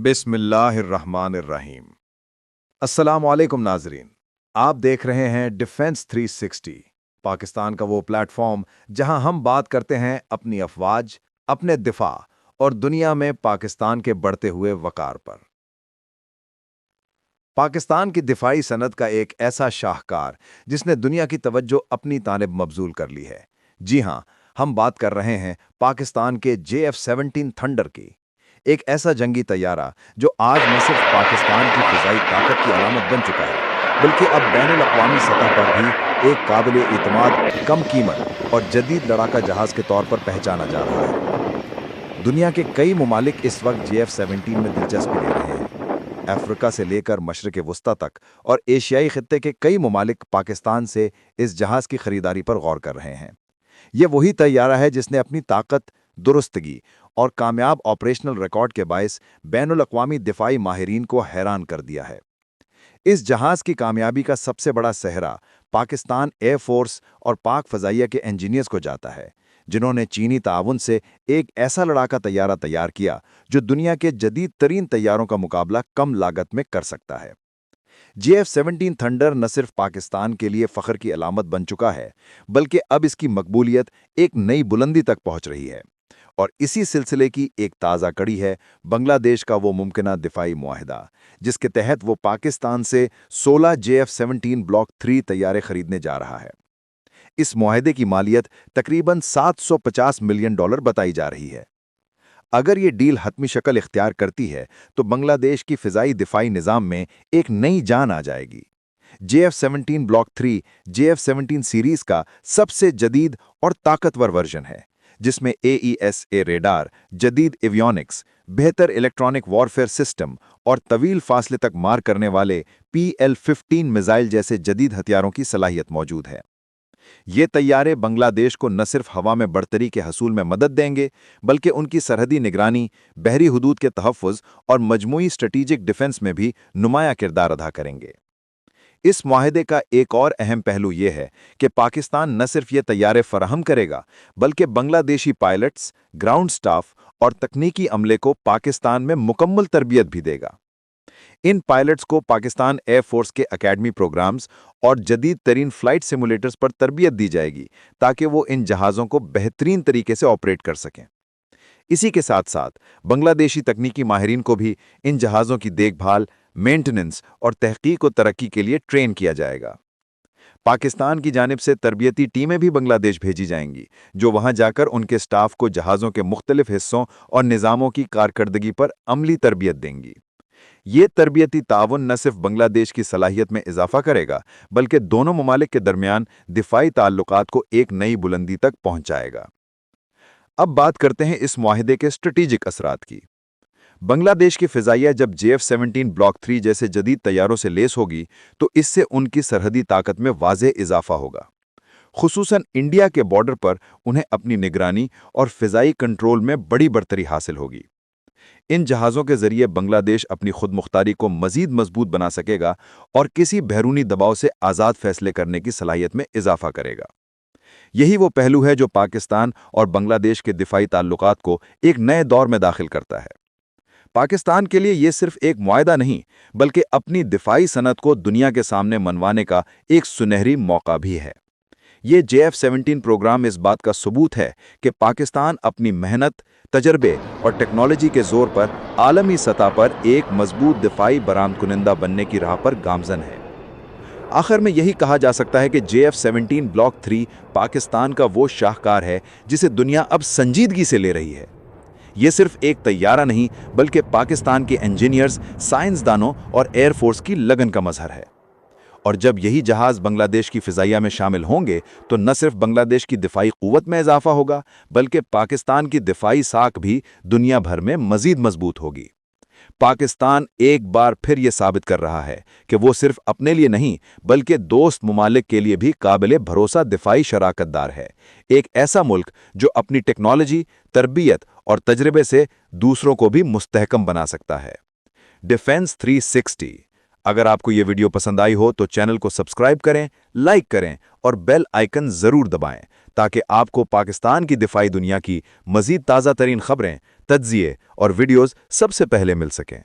बिस्मिल्लाहिर्रहमानिर्रहीम। अस्सलाम वालेकुम नाजरीन। आप देख रहे हैं डिफेंस 360, पाकिस्तान का वो प्लेटफॉर्म जहां हम बात करते हैं अपनी अफवाज, अपने दिफा और दुनिया में पाकिस्तान के बढ़ते हुए वकार पर। पाकिस्तान की दिफाई सनत का एक ऐसा शाहकार जिसने दुनिया की तवज्जो अपनी तानिब मबजूल कर ली है। जी हां, हम बात कर रहे हैं पाकिस्तान के JF-17 थंडर की। एक ऐसा जंगी तैयारा जो आज न सिर्फ पाकिस्तान की फिजाई ताकत की अलामत बन चुका है, बल्कि अब बैनुल अक़वामी सतह पर भी एक काबिल इतमाद, कम कीमत और जदीद लड़ाका जहाज के तौर पर पहचाना जा रहा है। दुनिया के कई ममालिक इस वक्त JF-17 में दिलचस्पी ले रहे हैं। अफ्रीका से लेकर मशरिक़ वस्ता तक और एशियाई खित्ते के कई ममालिक पाकिस्तान से इस जहाज की खरीदारी पर गौर कर रहे हैं। यह वही तैयारा है जिसने अपनी ताकत, दुरुस्तगी और कामयाब ऑपरेशनल रिकॉर्ड के बायस बैनुल अक़वामी दिफाई माहिरीन को हैरान कर दिया है। इस जहाज की कामयाबी का सबसे बड़ा सेहरा पाकिस्तान एयरफोर्स और पाक फ़ज़ाइया के इंजीनियर्स को जाता है, जिन्होंने चीनी ताउन से एक ऐसा लड़ाका तैयारा तैयार किया जो दुनिया के जदीद तरीन तैयारों का मुकाबला कम लागत में कर सकता है। JF-17 थंडर न सिर्फ पाकिस्तान के लिए फ़ख्र की अलामत बन चुका है, बल्कि अब इसकी मकबूलियत एक नई बुलंदी तक पहुंच रही है। और इसी सिलसिले की एक ताज़ा कड़ी है बांग्लादेश का वो मुमकिना दिफाई मुआहिदा, जिसके तहत वो पाकिस्तान से 16 JF-17 ब्लॉक 3 तैयारे खरीदने जा रहा है। इस मुआहिदे की मालियत तकरीबन $750 मिलियन बताई जा रही है। अगर ये डील हतमी शक्ल इख्तियार करती है तो बांग्लादेश की फ़िज़ाई दिफाई निज़ाम में एक नई जान आ जाएगी। JF-17 ब्लॉक 3 JF-17 सीरीज़ का सबसे जदीद और ताकतवर वर्जन है, जिसमें AESA रेडार, जदीद एवियोनिक्स, बेहतर इलेक्ट्रॉनिक वॉरफेयर सिस्टम और तवील फासले तक मार करने वाले PL-15 मिसाइल जैसे जदीद हथियारों की सलाहियत मौजूद है। ये तैयारे बांग्लादेश को न सिर्फ हवा में बढ़तरी के हसूल में मदद देंगे, बल्कि उनकी सरहदी निगरानी, बहरी हुदूद के तहफ़्फ़ुज़ और मजमूई स्ट्रेटेजिक डिफेंस में भी नुमाया किरदार अदा करेंगे। इस मुआहिदे का एक और अहम पहलू ये है कि पाकिस्तान न सिर्फ ये तैयारे फराहम करेगा, बल्कि बांग्लादेशी पायलट्स, ग्राउंड स्टाफ और तकनीकी अमले को पाकिस्तान में मुकम्मल तरबियत भी देगा। इन पायलट्स को पाकिस्तान एयरफोर्स के एकेडमी प्रोग्राम्स और जदीद तरीन फ्लाइट सिमुलेटर्स पर तरबियत दी जाएगी, ताकि वो इन जहाज़ों को बेहतरीन तरीके से ऑपरेट कर सकें। इसी के साथ साथ बांग्लादेशी तकनीकी माहिरीन को भी इन जहाज़ों की देखभाल, मेंटेनेंस और तहकीक और तरक्की के लिए ट्रेन किया जाएगा। पाकिस्तान की जानिब से तरबियती टीमें भी बांग्लादेश भेजी जाएंगी, जो वहां जाकर उनके स्टाफ को जहाज़ों के मुख्तलिफ हिस्सों और निज़ामों की कारकर्दगी पर अमली तरबियत देंगी। ये तरबियती ताउन न सिर्फ बांग्लादेश की सलाहियत में इजाफा करेगा, बल्कि दोनों ममालिक के दरमियान दिफाई ताल्लुकात को एक नई बुलंदी तक पहुंचाएगा। अब बात करते हैं इस मुआहिदे के स्ट्रेटेजिक असरात की। बांग्लादेश की फ़िज़ाइया जब JF-17 ब्लॉक 3 जैसे जदीद तैयारों से लेस होगी, तो इससे उनकी सरहदी ताकत में वाज़ेह इजाफा होगा। खुसूसन इंडिया के बॉर्डर पर उन्हें अपनी निगरानी और फ़िज़ाई कंट्रोल में बड़ी बढ़तरी हासिल होगी। इन जहाज़ों के ज़रिए बांग्लादेश अपनी खुद मुख्तारी को मज़ीद मजबूत बना सकेगा और किसी बैरूनी दबाव से आज़ाद फैसले करने की सलाहियत में इजाफा करेगा। यही वो पहलू है जो पाकिस्तान और बांग्लादेश के दिफाई ताल्लुकात को एक नए दौर में दाखिल करता है। पाकिस्तान के लिए ये सिर्फ एक मुआहिदा नहीं, बल्कि अपनी दिफाई सनत को दुनिया के सामने मनवाने का एक सुनहरी मौका भी है। ये JF-17 प्रोग्राम इस बात का सबूत है कि पाकिस्तान अपनी मेहनत, तजर्बे और टेक्नोलॉजी के जोर पर आलमी सतह पर एक मजबूत दिफाई बरामद-कुनिंदा बनने की राह पर गामजन है। आखिर में यही कहा जा सकता है कि JF-17 ब्लॉक 3 पाकिस्तान का वो शाहकार है जिसे दुनिया अब संजीदगी से ले रही है। ये सिर्फ एक तैयारा नहीं, बल्कि पाकिस्तान के इंजीनियर्स, साइंसदानों और एयरफोर्स की लगन का मजहर है। और जब यही जहाज़ बांग्लादेश की फ़िज़ाइया में शामिल होंगे, तो न सिर्फ बांग्लादेश की दिफाई क़ुव्वत में इजाफा होगा, बल्कि पाकिस्तान की दिफाई साख भी दुनिया भर में मज़ीद मजबूत होगी। पाकिस्तान एक बार फिर ये साबित कर रहा है कि वो सिर्फ अपने लिए नहीं, बल्कि दोस्त ममालिक के लिए भी काबिल भरोसा दिफाई शराकतदार है। एक ऐसा मुल्क जो अपनी टेक्नोलॉजी, तरबियत और तजर्बे से दूसरों को भी मुस्तहकम बना सकता है। डिफेंस 360। अगर आपको ये वीडियो पसंद आई हो तो चैनल को सब्सक्राइब करें, लाइक करें और बेल आइकन ज़रूर दबाएं, تاکہ آپ کو پاکستان کی دفاعی دنیا کی مزید تازہ ترین خبریں، تجزیے اور ویڈیوز سب سے پہلے مل سکیں۔